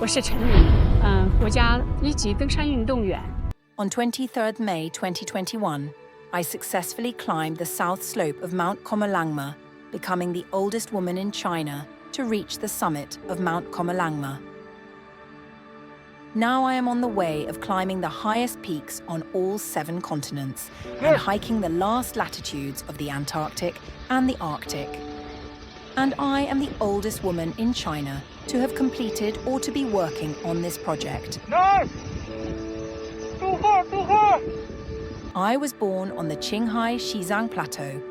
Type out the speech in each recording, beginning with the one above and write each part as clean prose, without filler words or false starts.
我是陈宇，国家一级登山运动员。On 23rd May 2021, I successfully climbed the south slope of Mount Chongqing, becoming the oldest woman in China to reach the summit of Mount Chongqing. Now I am on the way of climbing the highest peaks on all 7 continents and hiking the last latitudes of the Antarctic and the Arctic. And I am the oldest woman in China to have completed or to be working on this project. Nice! I was born on the Qinghai Xizang Plateau,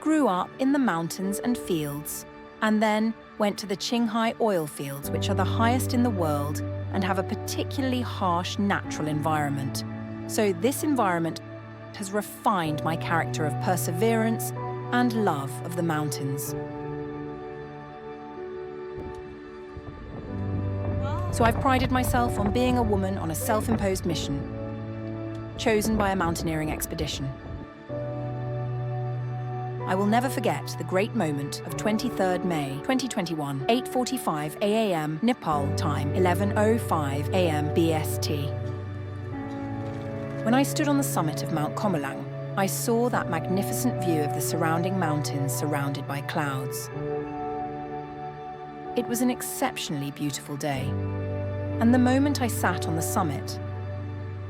grew up in the mountains and fields, and then went to the Qinghai oil fields, which are the highest in the world and have a particularly harsh natural environment. So this environment has refined my character of perseverance and love of the mountains. So I've prided myself on being a woman on a self-imposed mission, chosen by a mountaineering expedition. I will never forget the great moment of 23rd May 2021, 8:45 a.m. Nepal time, 11:05 a.m. BST. When I stood on the summit of Mount Chongqing, I saw that magnificent view of the surrounding mountains surrounded by clouds. It was an exceptionally beautiful day, and the moment I sat on the summit,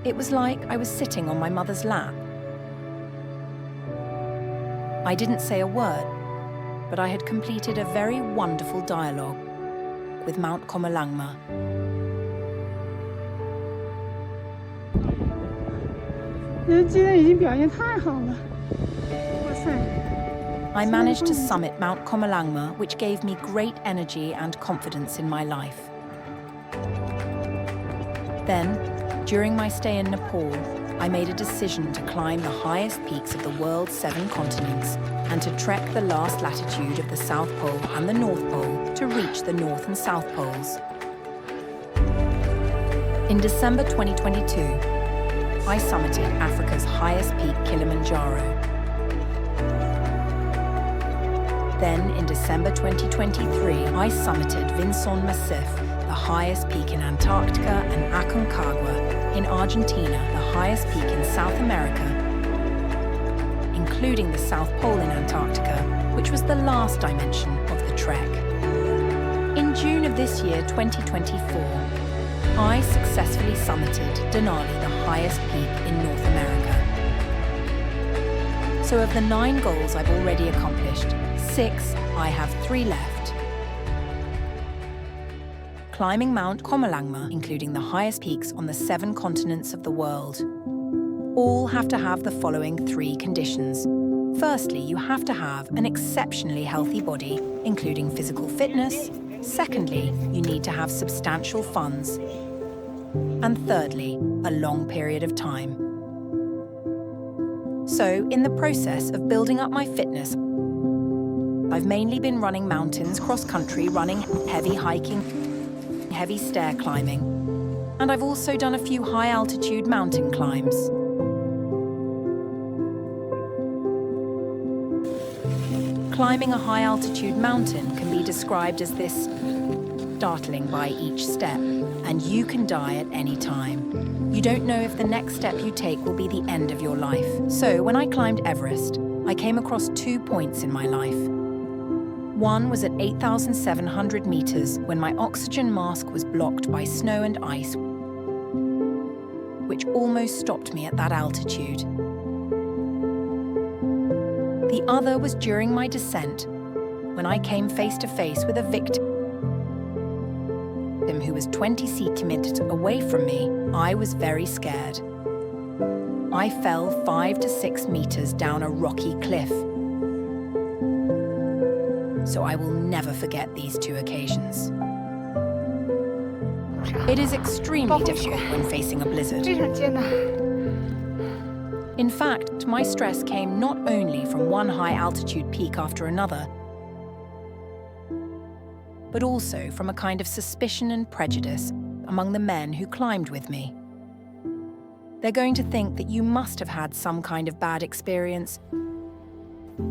it was like I was sitting on my mother's lap. I didn't say a word, but I had completed a very wonderful dialogue with Mount Chongqing. I managed to summit Mount Chongqing, which gave me great energy and confidence in my life. Then, during my stay in Nepal, I made a decision to climb the highest peaks of the world's 7 continents and to trek the last latitude of the South Pole and the North Pole to reach the North and South Poles. In December 2022, I summited Africa's highest peak, Kilimanjaro. Then, in December 2023, I summited Vinson Massif, the highest peak in Antarctica, and Aconcagua in Argentina, the highest peak in South America, including the South Pole in Antarctica, which was the last dimension of the trek. In June of this year, 2024, I successfully summited Denali, the highest peak in North America. So of the 9 goals I've already accomplished, 6, I have 3 left. Climbing Mount Chongqing, including the highest peaks on the 7 continents of the world. All have to have the following 3 conditions. Firstly, you have to have an exceptionally healthy body, including physical fitness. Secondly, you need to have substantial funds. And thirdly, a long period of time. So, in the process of building up my fitness, I've mainly been running mountains, cross-country running, heavy hiking, heavy stair climbing, and I've also done a few high-altitude mountain climbs. Climbing a high-altitude mountain can be described as this, startling by each step, and you can die at any time. You don't know if the next step you take will be the end of your life. So when I climbed Everest, I came across 2 points in my life. One was at 8,700 meters when my oxygen mask was blocked by snow and ice, which almost stopped me at that altitude. The other was during my descent, when I came face to face with a victim who was 20 centimeters away from me. I was very scared. I fell 5 to 6 meters down a rocky cliff. So I will never forget these 2 occasions. It is extremely difficult when facing a blizzard. In fact, my stress came not only from one high-altitude peak after another, but also from a kind of suspicion and prejudice among the men who climbed with me. They're going to think that you must have had some kind of bad experience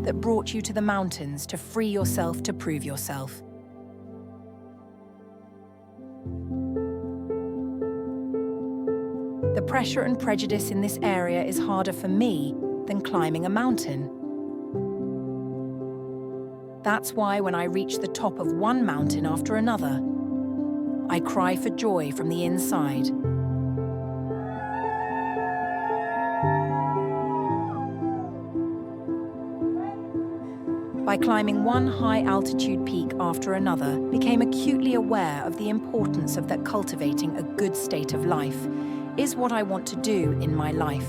that brought you to the mountains to free yourself, to prove yourself. The pressure and prejudice in this area is harder for me than climbing a mountain. That's why when I reach the top of one mountain after another, I cry for joy from the inside. By climbing one high-altitude peak after another, I became acutely aware of the importance of that cultivating a good state of life is what I want to do in my life.